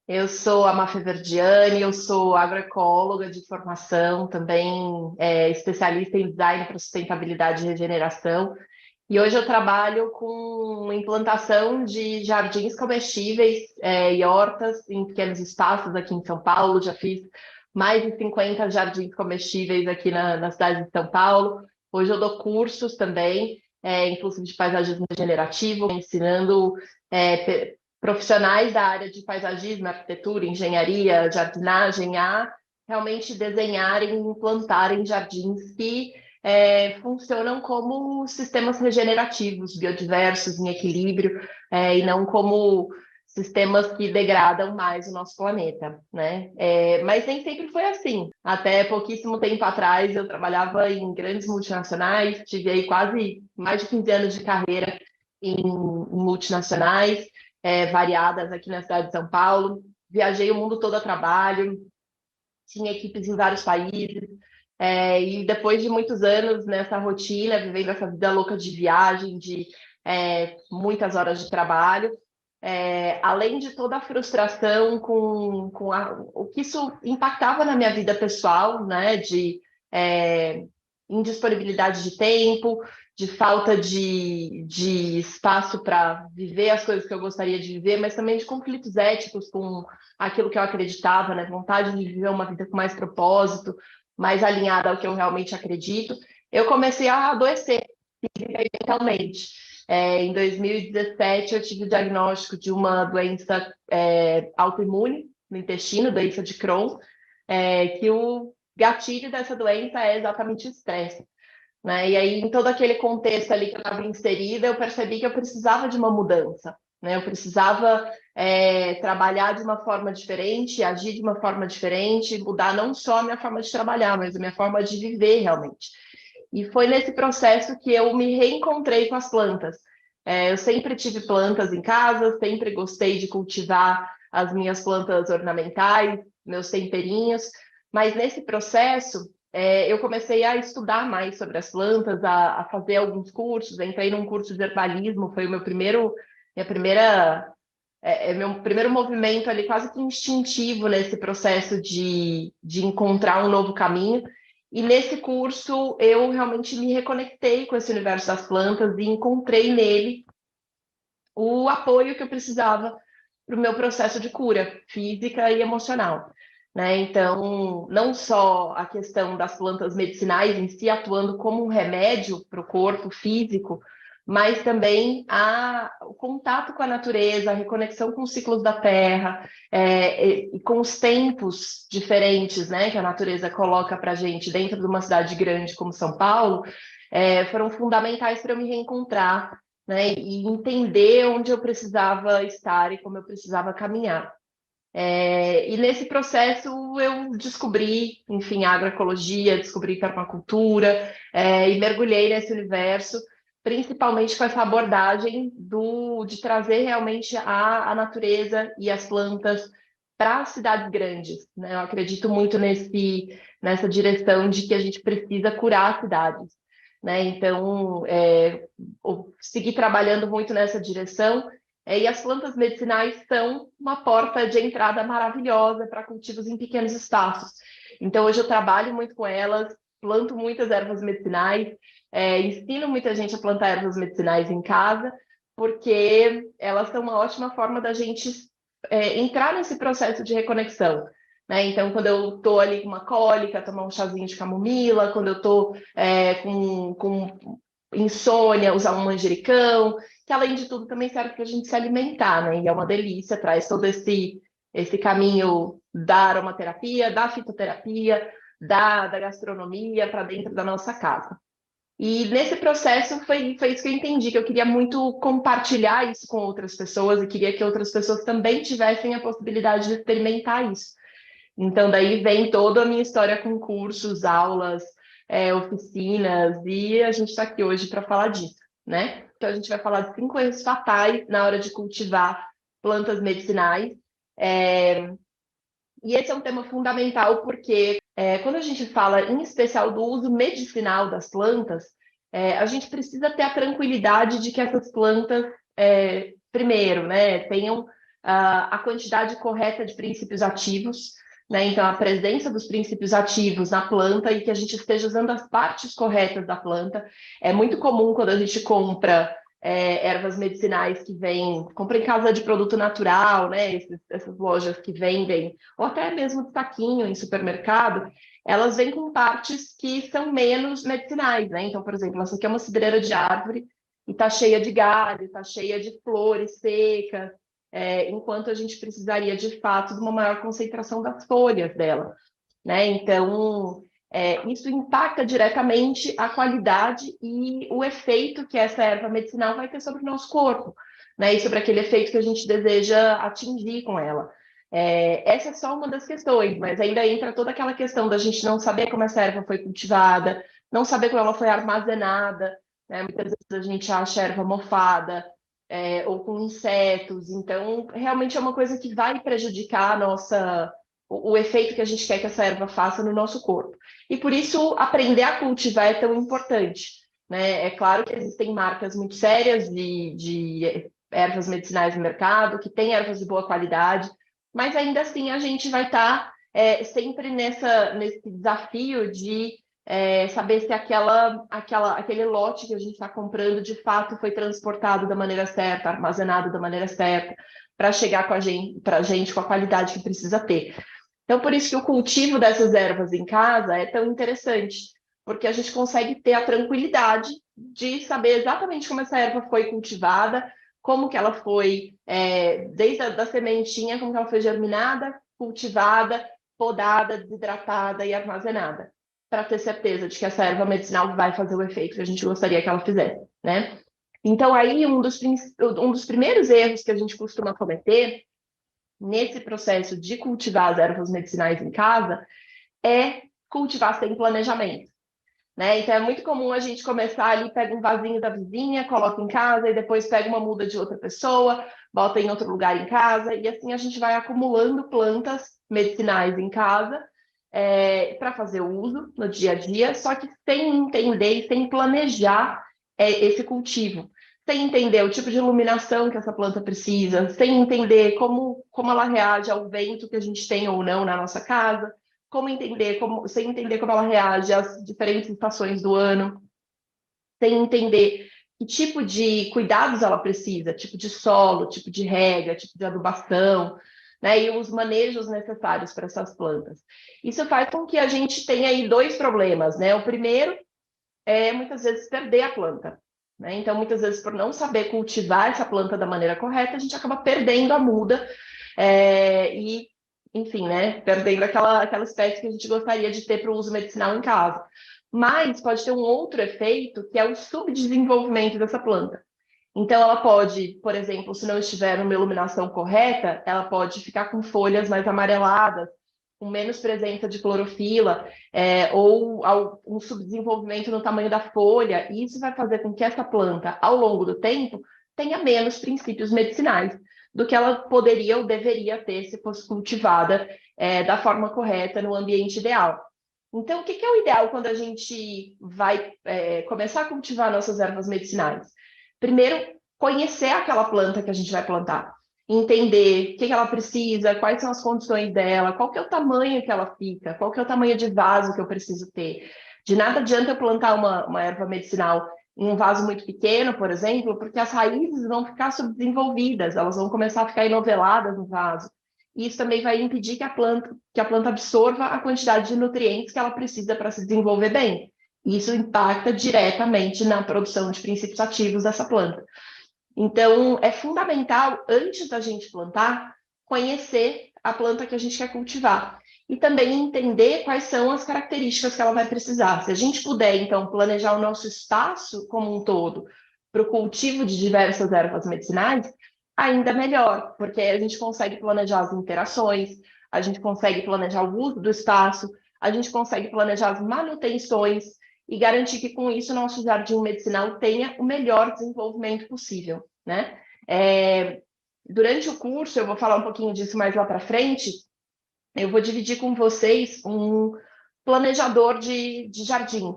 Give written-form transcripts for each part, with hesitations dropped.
Eu sou a Mafê Verdiani, eu sou agroecóloga de formação, também especialista em design para sustentabilidade e regeneração. E hoje eu trabalho com implantação de jardins comestíveis e hortas em pequenos espaços aqui em São Paulo. Já fiz mais de 50 jardins comestíveis aqui na cidade de São Paulo. Hoje eu dou cursos também, inclusive de paisagismo regenerativo, ensinando profissionais da área de paisagismo, arquitetura, engenharia, jardinagem a realmente desenharem e implantarem jardins que funcionam como sistemas regenerativos, biodiversos, em equilíbrio, e não como sistemas que degradam mais o nosso planeta, né? Mas nem sempre foi assim. Até pouquíssimo tempo atrás eu trabalhava em grandes multinacionais, tive aí quase mais de 15 anos de carreira em multinacionais, variadas aqui na cidade de São Paulo. Viajei o mundo todo a trabalho, tinha equipes em vários países, e depois de muitos anos nessa rotina, vivendo essa vida louca de viagem, de muitas horas de trabalho, além de toda a frustração o que isso impactava na minha vida pessoal, né, de indisponibilidade de tempo, de falta de espaço para viver as coisas que eu gostaria de viver, mas também de conflitos éticos com aquilo que eu acreditava, né, vontade de viver uma vida com mais propósito, mais alinhada ao que eu realmente acredito, eu comecei a adoecer física e mentalmente. Em 2017, eu tive o diagnóstico de uma doença autoimune no intestino, doença de Crohn, que o gatilho dessa doença é exatamente o estresse, né? E aí, em todo aquele contexto ali que eu estava inserida, eu percebi que eu precisava de uma mudança, né? Eu precisava trabalhar de uma forma diferente, agir de uma forma diferente, mudar não só a minha forma de trabalhar, mas a minha forma de viver realmente. E foi nesse processo que eu me reencontrei com as plantas. Eu sempre tive plantas em casa, sempre gostei de cultivar as minhas plantas ornamentais, meus temperinhos, mas nesse processo eu comecei a estudar mais sobre as plantas, a fazer alguns cursos. Entrei num curso de herbalismo, foi o meu primeiro movimento ali, quase que instintivo nesse processo de encontrar um novo caminho. E nesse curso eu realmente me reconectei com esse universo das plantas e encontrei nele o apoio que eu precisava para o meu processo de cura física e emocional, né? Então, não só a questão das plantas medicinais em si atuando como um remédio para o corpo físico, mas também o contato com a natureza, a reconexão com os ciclos da terra, e com os tempos diferentes, né, que a natureza coloca para a gente dentro de uma cidade grande como São Paulo, foram fundamentais para eu me reencontrar, né, e entender onde eu precisava estar e como eu precisava caminhar. E nesse processo eu descobri, enfim, a agroecologia, descobri permacultura, e mergulhei nesse universo, principalmente com essa abordagem de trazer realmente a natureza e as plantas para as cidades grandes, né? Eu acredito muito nessa direção de que a gente precisa curar as cidades, né? Então, eu segui trabalhando muito nessa direção. E as plantas medicinais são uma porta de entrada maravilhosa para cultivos em pequenos espaços. Então, hoje eu trabalho muito com elas, planto muitas ervas medicinais, ensino muita gente a plantar ervas medicinais em casa, porque elas são uma ótima forma da gente entrar nesse processo de reconexão, né? Então, quando eu estou ali com uma cólica, tomar um chazinho de camomila, quando eu estou com insônia, usar um manjericão, que além de tudo também serve para a gente se alimentar, né? E é uma delícia, traz todo esse caminho da aromaterapia, da fitoterapia, da gastronomia para dentro da nossa casa. E nesse processo foi isso que eu entendi, que eu queria muito compartilhar isso com outras pessoas e queria que outras pessoas também tivessem a possibilidade de experimentar isso. Então, daí vem toda a minha história com cursos, aulas, oficinas, e a gente está aqui hoje para falar disso, né? Então, a gente vai falar de 5 erros fatais na hora de cultivar plantas medicinais. E esse é um tema fundamental porque quando a gente fala, em especial, do uso medicinal das plantas, a gente precisa ter a tranquilidade de que essas plantas, primeiro, né, tenham a quantidade correta de princípios ativos, né? Então, a presença dos princípios ativos na planta e que a gente esteja usando as partes corretas da planta. É muito comum quando a gente compra ervas medicinais que vêm, compra em casa de produto natural, né? Essas lojas que vendem, ou até mesmo de saquinho em supermercado, elas vêm com partes que são menos medicinais, né? Então, por exemplo, essa aqui é uma cidreira de árvore e está cheia de galho, está cheia de flores secas, enquanto a gente precisaria, de fato, de uma maior concentração das folhas dela, né? Então, isso impacta diretamente a qualidade e o efeito que essa erva medicinal vai ter sobre o nosso corpo, né? E sobre aquele efeito que a gente deseja atingir com ela. Essa é só uma das questões, mas ainda entra toda aquela questão da gente não saber como essa erva foi cultivada, não saber como ela foi armazenada, né? Muitas vezes a gente acha a erva mofada, ou com insetos. Então, realmente é uma coisa que vai prejudicar o efeito que a gente quer que essa erva faça no nosso corpo. E por isso, aprender a cultivar é tão importante, né? É claro que existem marcas muito sérias de ervas medicinais no mercado, que têm ervas de boa qualidade, mas ainda assim a gente vai estar sempre nesse desafio de saber se aquele lote que a gente está comprando de fato foi transportado da maneira certa, armazenado da maneira certa, para chegar para a gente com a qualidade que precisa ter. Então, por isso que o cultivo dessas ervas em casa é tão interessante, porque a gente consegue ter a tranquilidade de saber exatamente como essa erva foi cultivada, como que ela foi, desde a da sementinha, como que ela foi germinada, cultivada, podada, desidratada e armazenada, para ter certeza de que essa erva medicinal vai fazer o efeito que a gente gostaria que ela fizesse, né? Então, aí, um dos primeiros erros que a gente costuma cometer nesse processo de cultivar as ervas medicinais em casa é cultivar sem planejamento, né? Então, é muito comum a gente começar ali, pega um vasinho da vizinha, coloca em casa e depois pega uma muda de outra pessoa, bota em outro lugar em casa e assim a gente vai acumulando plantas medicinais em casa para fazer uso no dia a dia, só que sem entender e sem planejar esse cultivo, sem entender o tipo de iluminação que essa planta precisa, sem entender como ela reage ao vento que a gente tem ou não na nossa casa, sem entender como ela reage às diferentes estações do ano, sem entender que tipo de cuidados ela precisa, tipo de solo, tipo de rega, tipo de adubação, né, e os manejos necessários para essas plantas. Isso faz com que a gente tenha aí dois problemas, né? O primeiro é muitas vezes perder a planta, né? Então, muitas vezes, por não saber cultivar essa planta da maneira correta, a gente acaba perdendo a muda e, enfim, né, perdendo aquela espécie que a gente gostaria de ter para o uso medicinal em casa. Mas pode ter um outro efeito, que é o subdesenvolvimento dessa planta. Então, ela pode, por exemplo, se não estiver numa iluminação correta, ela pode ficar com folhas mais amareladas, com menos presença de clorofila, ou um subdesenvolvimento no tamanho da folha. E isso vai fazer com que essa planta, ao longo do tempo, tenha menos princípios medicinais do que ela poderia ou deveria ter se fosse cultivada da forma correta, no ambiente ideal. Então, o que é o ideal quando a gente vai começar a cultivar nossas ervas medicinais? Primeiro, conhecer aquela planta que a gente vai plantar, entender o que ela precisa, quais são as condições dela, qual que é o tamanho que ela fica, qual que é o tamanho de vaso que eu preciso ter. De nada adianta eu plantar uma erva medicinal em um vaso muito pequeno, por exemplo, porque as raízes vão ficar subdesenvolvidas, elas vão começar a ficar enoveladas no vaso. E isso também vai impedir que a planta absorva a quantidade de nutrientes que ela precisa para se desenvolver bem. Isso impacta diretamente na produção de princípios ativos dessa planta. Então, é fundamental, antes da gente plantar, conhecer a planta que a gente quer cultivar. E também entender quais são as características que ela vai precisar. Se a gente puder, então, planejar o nosso espaço como um todo para o cultivo de diversas ervas medicinais, ainda melhor, porque a gente consegue planejar as interações, a gente consegue planejar o uso do espaço, a gente consegue planejar as manutenções e garantir que, com isso, o nosso jardim medicinal tenha o melhor desenvolvimento possível, né? Durante o curso, eu vou falar um pouquinho disso mais lá para frente, eu vou dividir com vocês um planejador de jardim,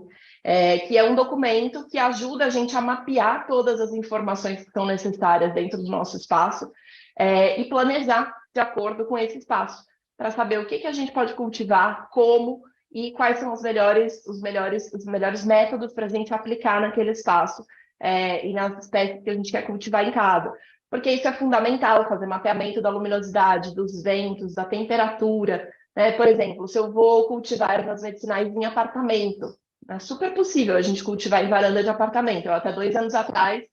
que é um documento que ajuda a gente a mapear todas as informações que são necessárias dentro do nosso espaço, e planejar de acordo com esse espaço, para saber o que, que a gente pode cultivar, como e quais são os melhores métodos para a gente aplicar naquele espaço e nas espécies que a gente quer cultivar em casa. Porque isso é fundamental, fazer mapeamento da luminosidade, dos ventos, da temperatura, né? Por exemplo, se eu vou cultivar ervas medicinais em apartamento, é super possível a gente cultivar em varanda de apartamento. Eu, até 2 anos atrás,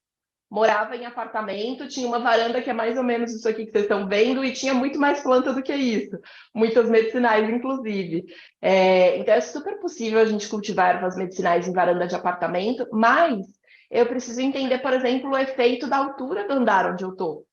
morava em apartamento, tinha uma varanda que é mais ou menos isso aqui que vocês estão vendo, e tinha muito mais planta do que isso, muitas medicinais, inclusive. Então, é super possível a gente cultivar ervas medicinais em varanda de apartamento, mas eu preciso entender, por exemplo, o efeito da altura do andar onde eu estou.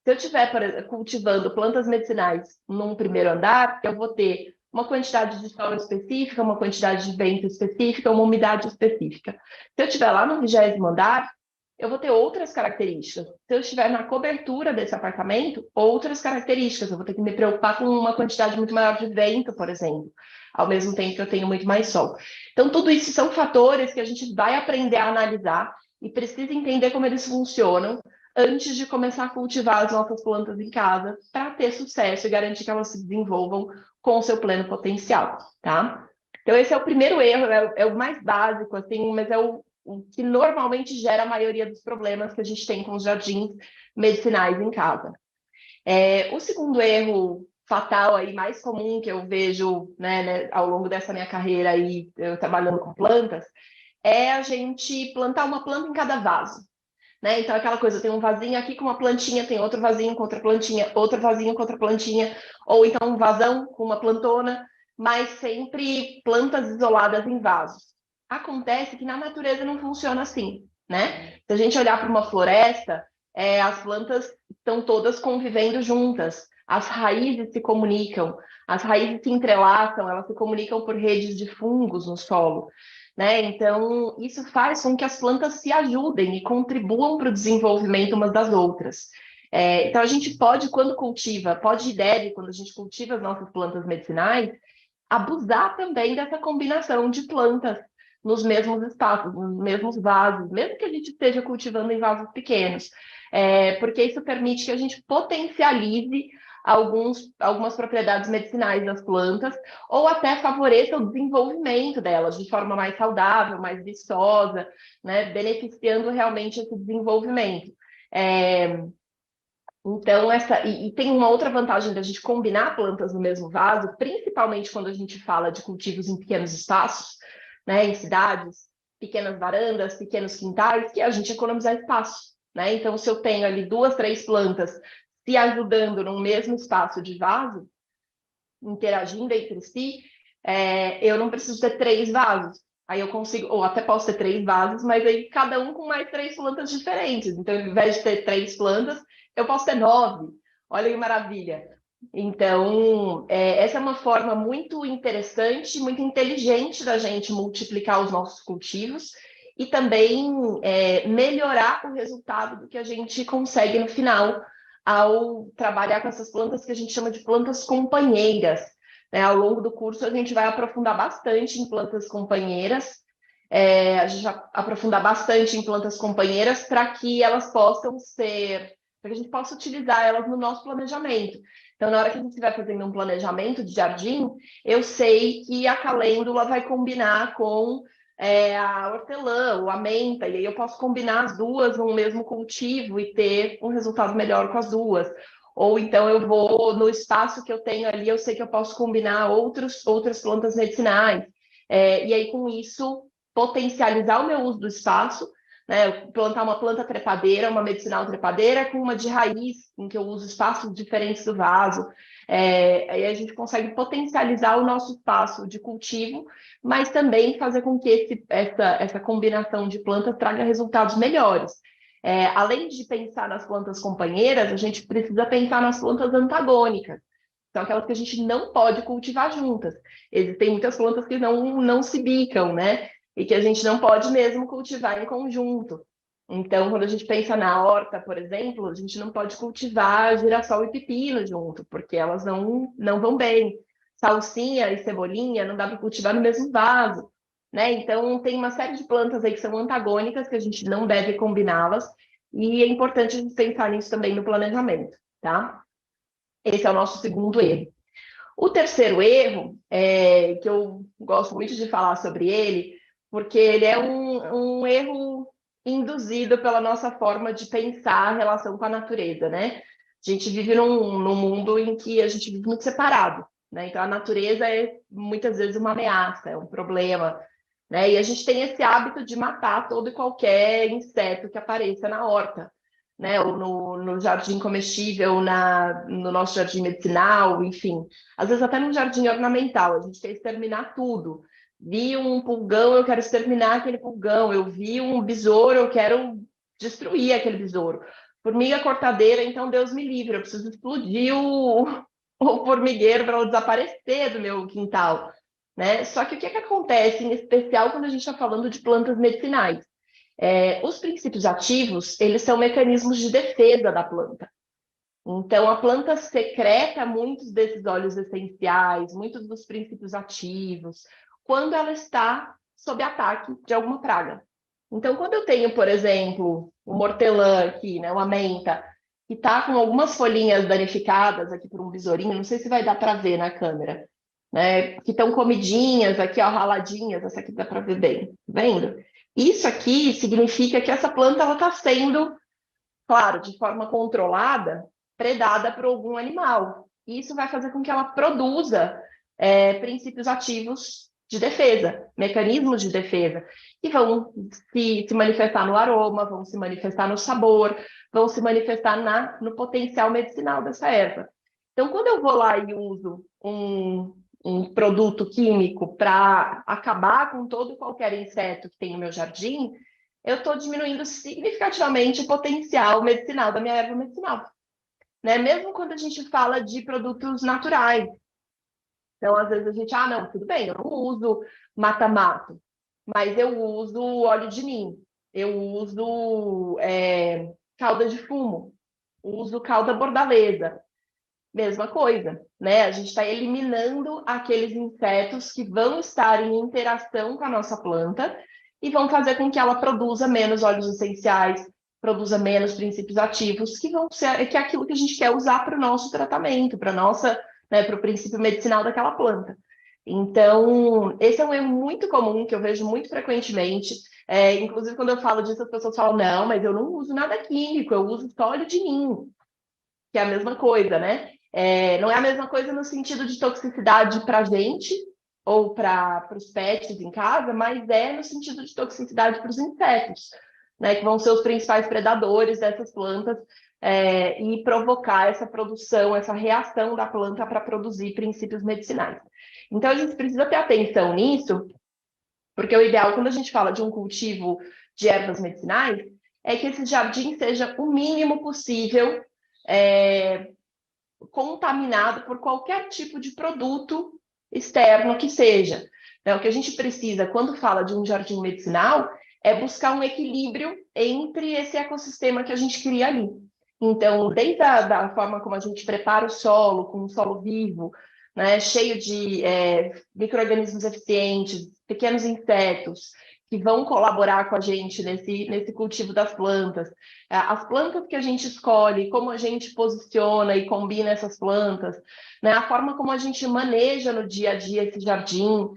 Se eu estiver, por exemplo, cultivando plantas medicinais num primeiro andar, eu vou ter uma quantidade de sol específica, uma quantidade de vento específica, uma umidade específica. Se eu estiver lá no 20º andar, eu vou ter outras características. Se eu estiver na cobertura desse apartamento, outras características. Eu vou ter que me preocupar com uma quantidade muito maior de vento, por exemplo, ao mesmo tempo que eu tenho muito mais sol. Então, tudo isso são fatores que a gente vai aprender a analisar e precisa entender como eles funcionam antes de começar a cultivar as nossas plantas em casa, para ter sucesso e garantir que elas se desenvolvam com o seu pleno potencial, tá? Então, esse é o primeiro erro, é o mais básico, assim, mas é o que normalmente gera a maioria dos problemas que a gente tem com os jardins medicinais em casa. O segundo erro fatal aí, mais comum que eu vejo, né, ao longo dessa minha carreira aí, eu trabalhando com plantas, é a gente plantar uma planta em cada vaso. Né? Então, aquela coisa, tem um vasinho aqui com uma plantinha, tem outro vasinho com outra plantinha, outro vasinho com outra plantinha, ou então um vasão com uma plantona, mas sempre plantas isoladas em vasos. Acontece que na natureza não funciona assim, né? Se a gente olhar para uma floresta, as plantas estão todas convivendo juntas, as raízes se comunicam, as raízes se entrelaçam, elas se comunicam por redes de fungos no solo. Né? Então, isso faz com que as plantas se ajudem e contribuam para o desenvolvimento umas das outras. Então, a gente pode, quando cultiva, pode e deve, quando a gente cultiva as nossas plantas medicinais, abusar também dessa combinação de plantas nos mesmos espaços, nos mesmos vasos, mesmo que a gente esteja cultivando em vasos pequenos, porque isso permite que a gente potencialize algumas propriedades medicinais das plantas, ou até favoreça o desenvolvimento delas de forma mais saudável, mais viçosa, né, beneficiando realmente esse desenvolvimento. Então, e tem uma outra vantagem da gente combinar plantas no mesmo vaso, principalmente quando a gente fala de cultivos em pequenos espaços, né, em cidades, pequenas varandas, pequenos quintais, que é a gente economizar espaço. Né? Então, se eu tenho ali 2, 3 plantas se ajudando no mesmo espaço de vaso, interagindo entre si, eu não preciso ter 3 vasos. Aí eu consigo, ou até posso ter 3 vasos, mas aí cada um com mais 3 plantas diferentes. Então, ao invés de ter 3 plantas, eu posso ter 9. Olha que maravilha. Então, essa é uma forma muito interessante, muito inteligente da gente multiplicar os nossos cultivos e também melhorar o resultado do que a gente consegue no final ao trabalhar com essas plantas que a gente chama de plantas companheiras. Né? Ao longo do curso, a gente vai aprofundar bastante em plantas companheiras, a gente vai aprofundar bastante em plantas companheiras para que elas possam ser, para que a gente possa utilizar elas no nosso planejamento. Então, na hora que a gente estiver fazendo um planejamento de jardim, eu sei que a calêndula vai combinar com a hortelã ou a menta, e aí eu posso combinar as duas no mesmo cultivo e ter um resultado melhor com as duas. Ou então eu vou, no espaço que eu tenho ali, eu sei que eu posso combinar outras plantas medicinais. E aí, com isso, potencializar o meu uso do espaço, né? Plantar uma planta trepadeira, uma medicinal trepadeira, com uma de raiz, em que eu uso espaços diferentes do vaso. Aí a gente consegue potencializar o nosso espaço de cultivo, mas também fazer com que essa combinação de plantas traga resultados melhores. Além de pensar nas plantas companheiras, a gente precisa pensar nas plantas antagônicas. São aquelas que a gente não pode cultivar juntas. Existem muitas plantas que não se bicam, né? E que a gente não pode mesmo cultivar em conjunto. Então, quando a gente pensa na horta, por exemplo, a gente não pode cultivar girassol e pepino junto, porque elas não vão bem. Salsinha e cebolinha não dá para cultivar no mesmo vaso. Né? Então, tem uma série de plantas aí que são antagônicas, que a gente não deve combiná-las, e é importante a gente pensar nisso também no planejamento. tá? Esse é o nosso segundo erro. O terceiro erro, que eu gosto muito de falar sobre ele, porque ele é um erro induzido pela nossa forma de pensar a relação com a natureza, né? A gente vive num mundo em que a gente vive muito separado, né? Então, a natureza é muitas vezes uma ameaça, é um problema, né? E a gente tem esse hábito de matar todo e qualquer inseto que apareça na horta, né? Ou no jardim comestível, no nosso jardim medicinal, enfim. Às vezes até no jardim ornamental, a gente quer exterminar tudo. Vi um pulgão, eu quero exterminar aquele pulgão. Eu vi um besouro, eu quero destruir aquele besouro. Formiga cortadeira, então Deus me livre, eu preciso explodir o formigueiro para ela desaparecer do meu quintal, né? Só que o que é que acontece, em especial quando a gente está falando de plantas medicinais? Os princípios ativos, eles são mecanismos de defesa da planta. Então, a planta secreta muitos desses óleos essenciais, muitos dos princípios ativos, quando ela está sob ataque de alguma praga. Então, quando eu tenho, por exemplo, uma hortelã aqui, né, uma menta, que está com algumas folhinhas danificadas aqui por um besourinho, não sei se vai dar para ver na câmera, né, que estão comidinhas aqui, ó, raladinhas, essa aqui dá para ver bem, tá vendo? Isso aqui significa que essa planta está sendo, claro, de forma controlada, predada por algum animal. E isso vai fazer com que ela produza princípios ativos de defesa, mecanismos de defesa, que vão se manifestar no aroma, vão se manifestar no sabor, vão se manifestar no potencial medicinal dessa erva. Então, quando eu vou lá e uso um produto químico para acabar com todo e qualquer inseto que tem no meu jardim, eu estou diminuindo significativamente o potencial medicinal da minha erva medicinal, né? Mesmo quando a gente fala de produtos naturais. Então, às vezes a gente, não, tudo bem, eu não uso mata-mato, mas eu uso óleo de ninho, eu uso calda de fumo, uso calda bordaleza, mesma coisa, né? A gente está eliminando aqueles insetos que vão estar em interação com a nossa planta e vão fazer com que ela produza menos óleos essenciais, produza menos princípios ativos, que é aquilo que a gente quer usar para o nosso tratamento, para nossa, né, para o princípio medicinal daquela planta. Então, esse é um erro muito comum que eu vejo muito frequentemente. Inclusive, quando eu falo disso, as pessoas falam: não, mas eu não uso nada químico, eu uso só óleo de ninho, que é a mesma coisa, né? Não é a mesma coisa no sentido de toxicidade para a gente ou para os pets em casa, mas é no sentido de toxicidade para os insetos, né? Que vão ser os principais predadores dessas plantas e provocar essa produção, essa reação da planta para produzir princípios medicinais. Então, a gente precisa ter atenção nisso, porque o ideal, quando a gente fala de um cultivo de ervas medicinais, é que esse jardim seja o mínimo possível contaminado por qualquer tipo de produto externo que seja. O que a gente precisa, quando fala de um jardim medicinal, é buscar um equilíbrio entre esse ecossistema que a gente cria ali. Então, desde da forma como a gente prepara o solo, com um solo vivo, né, cheio de micro-organismos eficientes, pequenos insetos, que vão colaborar com a gente nesse cultivo das plantas. As plantas que a gente escolhe, como a gente posiciona e combina essas plantas, né, a forma como a gente maneja no dia a dia esse jardim,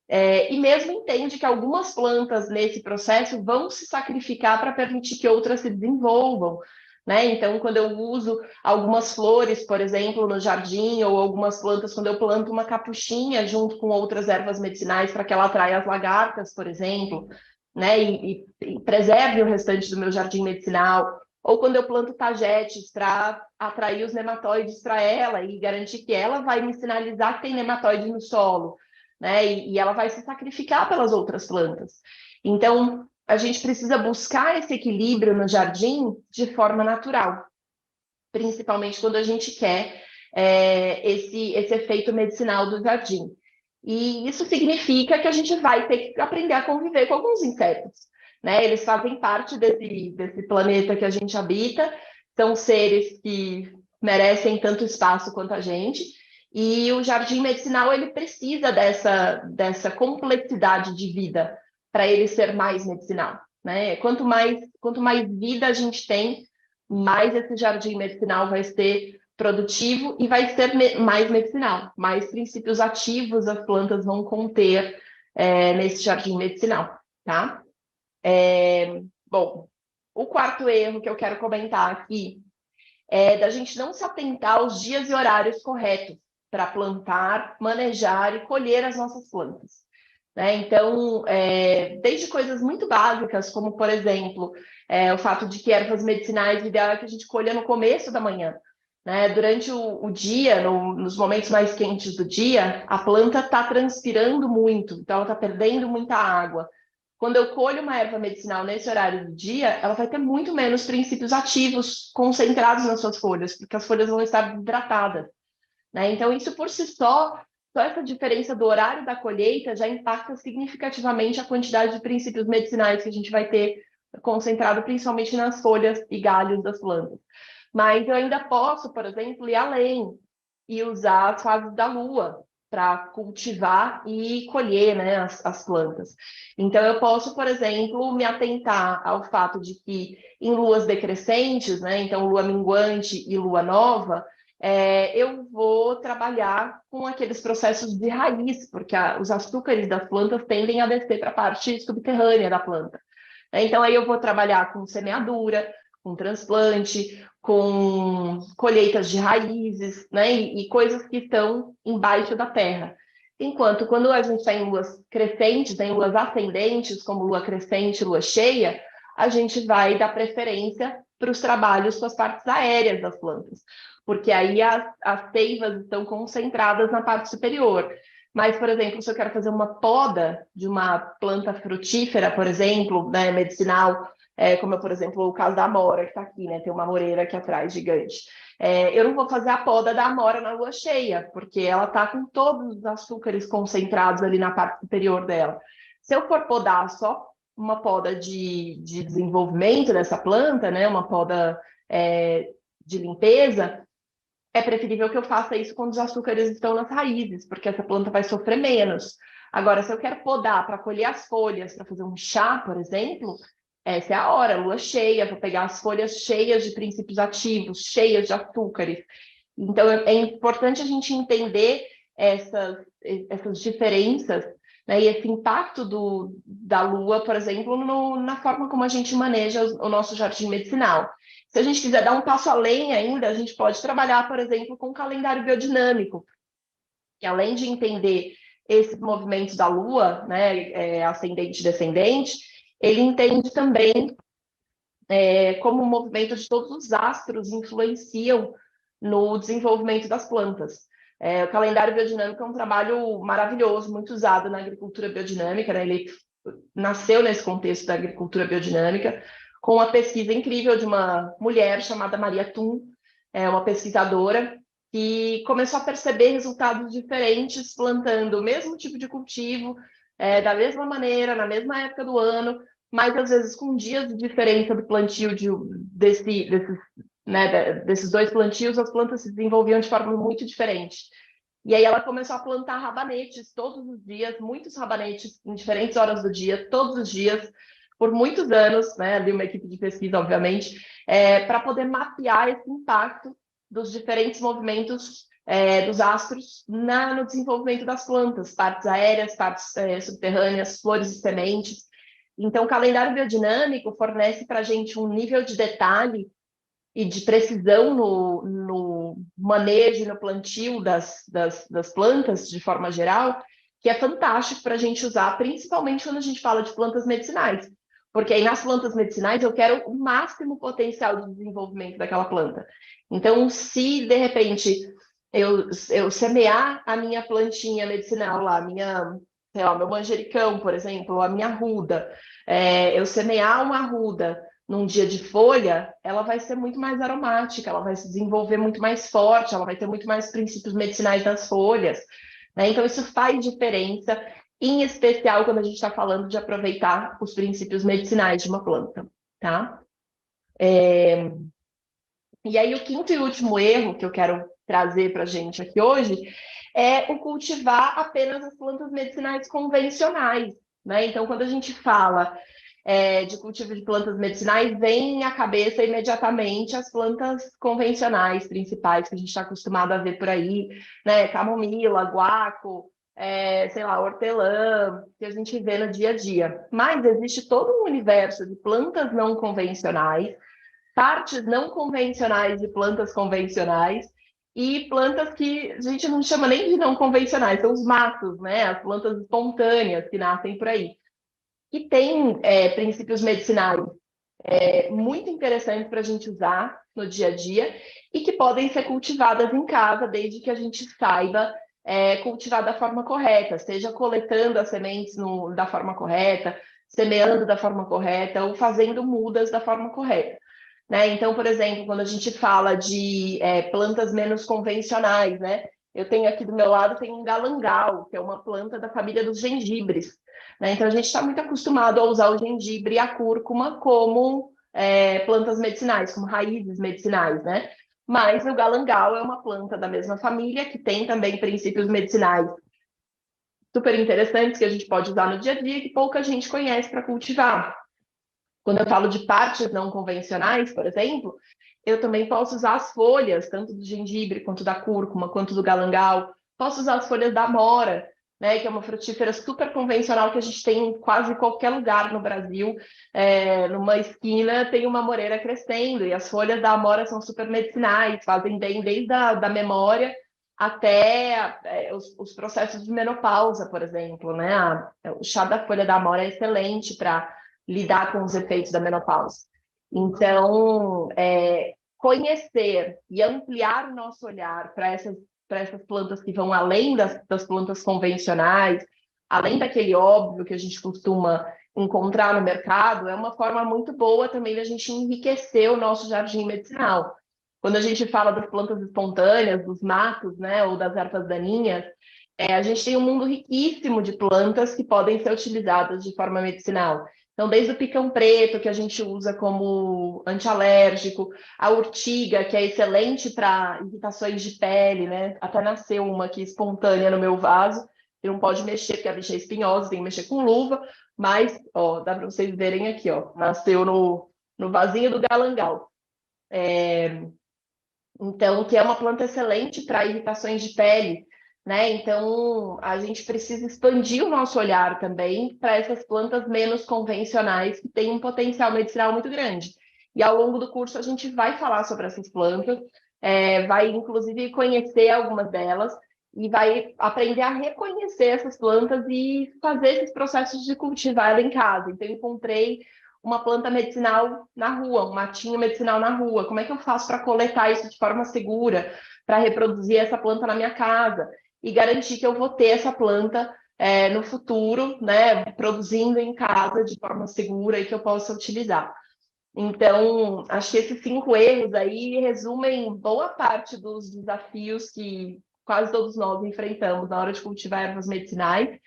e mesmo entende que algumas plantas nesse processo vão se sacrificar para permitir que outras se desenvolvam, né? Então, quando eu uso algumas flores, por exemplo, no jardim, ou algumas plantas, quando eu planto uma capuchinha junto com outras ervas medicinais para que ela atraia as lagartas, por exemplo, né? E preserve o restante do meu jardim medicinal. Ou quando eu planto tagetes para atrair os nematóides para ela e garantir que ela vai me sinalizar que tem nematóide no solo, né? E ela vai se sacrificar pelas outras plantas. Então, a gente precisa buscar esse equilíbrio no jardim de forma natural, principalmente quando a gente quer esse efeito medicinal do jardim. E isso significa que a gente vai ter que aprender a conviver com alguns insetos, né? Eles fazem parte desse planeta que a gente habita, são seres que merecem tanto espaço quanto a gente, e o jardim medicinal ele precisa dessa complexidade de vida para ele ser mais medicinal, né? Quanto mais vida a gente tem, mais esse jardim medicinal vai ser produtivo e vai ser mais medicinal. Mais princípios ativos as plantas vão conter nesse jardim medicinal, tá? Bom, o quarto erro que eu quero comentar aqui é da gente não se atentar aos dias e horários corretos para plantar, manejar e colher as nossas plantas. Né? Então, desde coisas muito básicas, como, por exemplo, o fato de que ervas medicinais, o ideal é que a gente colha no começo da manhã. Né? Durante o dia, nos momentos mais quentes do dia, a planta está transpirando muito, então ela está perdendo muita água. Quando eu colho uma erva medicinal nesse horário do dia, ela vai ter muito menos princípios ativos concentrados nas suas folhas, porque as folhas vão estar hidratadas. Né? Então, isso por si só essa diferença do horário da colheita já impacta significativamente a quantidade de princípios medicinais que a gente vai ter concentrado principalmente nas folhas e galhos das plantas. Mas eu ainda posso, por exemplo, ir além e usar as fases da lua para cultivar e colher, né, as plantas. Então, eu posso, por exemplo, me atentar ao fato de que em luas decrescentes, né, então lua minguante e lua nova, eu vou trabalhar com aqueles processos de raiz, porque os açúcares das plantas tendem a descer para a parte subterrânea da planta. Então, aí eu vou trabalhar com semeadura, com transplante, com colheitas de raízes, né? E coisas que estão embaixo da terra. Enquanto quando a gente está em luas crescentes, em luas ascendentes, como lua crescente, lua cheia, a gente vai dar preferência para os trabalhos com as partes aéreas das plantas, porque aí as seivas estão concentradas na parte superior. Mas, por exemplo, se eu quero fazer uma poda de uma planta frutífera, por exemplo, né, medicinal, como, por exemplo, o caso da amora, que está aqui, né, tem uma amoreira aqui atrás, gigante. Eu não vou fazer a poda da amora na lua cheia, porque ela está com todos os açúcares concentrados ali na parte superior dela. Se eu for podar só uma poda de desenvolvimento dessa planta, né, uma poda de limpeza, é preferível que eu faça isso quando os açúcares estão nas raízes, porque essa planta vai sofrer menos. Agora, se eu quero podar para colher as folhas, para fazer um chá, por exemplo, essa é a hora, lua cheia, vou pegar as folhas cheias de princípios ativos, cheias de açúcares. Então, é importante a gente entender essas diferenças, né, e esse impacto da lua, por exemplo, na forma como a gente maneja o nosso jardim medicinal. Se a gente quiser dar um passo além ainda, a gente pode trabalhar, por exemplo, com o calendário biodinâmico, que além de entender esses movimentos da Lua, né, ascendente e descendente, ele entende também como o movimento de todos os astros influenciam no desenvolvimento das plantas. O calendário biodinâmico é um trabalho maravilhoso, muito usado na agricultura biodinâmica, né? Ele nasceu nesse contexto da agricultura biodinâmica, com uma pesquisa incrível de uma mulher chamada Maria Thun, uma pesquisadora, que começou a perceber resultados diferentes plantando o mesmo tipo de cultivo, da mesma maneira, na mesma época do ano, mas às vezes com dias de diferença do plantio desses dois plantios, as plantas se desenvolviam de forma muito diferente. E aí ela começou a plantar rabanetes todos os dias, muitos rabanetes em diferentes horas do dia, todos os dias, por muitos anos, né? Ali uma equipe de pesquisa, obviamente, para poder mapear esse impacto dos diferentes movimentos dos astros no desenvolvimento das plantas, partes aéreas, partes subterrâneas, flores e sementes. Então, o calendário biodinâmico fornece para a gente um nível de detalhe e de precisão no manejo, no plantio das plantas, de forma geral, que é fantástico para a gente usar, principalmente quando a gente fala de plantas medicinais. Porque aí nas plantas medicinais eu quero o máximo potencial de desenvolvimento daquela planta. Então, se de repente eu semear a minha plantinha medicinal lá, sei lá, meu manjericão, por exemplo, a minha arruda, eu semear uma arruda num dia de folha, ela vai ser muito mais aromática, ela vai se desenvolver muito mais forte, ela vai ter muito mais princípios medicinais nas folhas, né? Então, isso faz diferença, em especial quando a gente está falando de aproveitar os princípios medicinais de uma planta, tá? E aí, o quinto e último erro que eu quero trazer para a gente aqui hoje é o cultivar apenas as plantas medicinais convencionais, né? Então, quando a gente fala de cultivo de plantas medicinais, vem à cabeça imediatamente as plantas convencionais principais que a gente está acostumado a ver por aí, né? Camomila, guaco, sei lá, hortelã, que a gente vê no dia a dia. Mas existe todo um universo de plantas não convencionais, partes não convencionais de plantas convencionais, e plantas que a gente não chama nem de não convencionais, são os matos, né? As plantas espontâneas que nascem por aí, que têm princípios medicinais muito interessantes para a gente usar no dia a dia e que podem ser cultivadas em casa, desde que a gente saiba cultivar da forma correta, seja coletando as sementes da forma correta, semeando da forma correta ou fazendo mudas da forma correta. Né? Então, por exemplo, quando a gente fala de plantas menos convencionais, né? Eu tenho aqui do meu lado tem um galangal, que é uma planta da família dos gengibres. Né? Então, a gente está muito acostumado a usar o gengibre e a cúrcuma como plantas medicinais, como raízes medicinais, né? Mas o galangal é uma planta da mesma família, que tem também princípios medicinais super interessantes que a gente pode usar no dia a dia e que pouca gente conhece para cultivar. Quando eu falo de partes não convencionais, por exemplo, eu também posso usar as folhas, tanto do gengibre, quanto da cúrcuma, quanto do galangal. Posso usar as folhas da amora, né, que é uma frutífera super convencional que a gente tem em quase qualquer lugar no Brasil. Numa esquina tem uma amoreira crescendo, e as folhas da amora são super medicinais, fazem bem desde a memória até os processos de menopausa, por exemplo. Né? O chá da folha da amora é excelente para lidar com os efeitos da menopausa. Então, conhecer e ampliar o nosso olhar para essas plantas que vão além das plantas convencionais, além daquele óbvio que a gente costuma encontrar no mercado, é uma forma muito boa também da gente enriquecer o nosso jardim medicinal. Quando a gente fala das plantas espontâneas, dos matos, né, ou das ervas daninhas, a gente tem um mundo riquíssimo de plantas que podem ser utilizadas de forma medicinal. Então, desde o picão preto, que a gente usa como antialérgico, a urtiga, que é excelente para irritações de pele, né? Até nasceu uma aqui espontânea no meu vaso, que não pode mexer, porque a bicha é espinhosa, tem que mexer com luva, mas, ó, dá para vocês verem aqui, ó, nasceu no vasinho do galangal. Então, que é uma planta excelente para irritações de pele, né? Então, a gente precisa expandir o nosso olhar também para essas plantas menos convencionais que têm um potencial medicinal muito grande. E ao longo do curso a gente vai falar sobre essas plantas, vai inclusive conhecer algumas delas e vai aprender a reconhecer essas plantas e fazer esses processos de cultivar ela em casa. Então, eu encontrei uma planta medicinal na rua, um matinho medicinal na rua. Como é que eu faço para coletar isso de forma segura, para reproduzir essa planta na minha casa e garantir que eu vou ter essa planta no futuro, né, produzindo em casa de forma segura e que eu possa utilizar. Então, acho que esses 5 erros aí resumem boa parte dos desafios que quase todos nós enfrentamos na hora de cultivar ervas medicinais.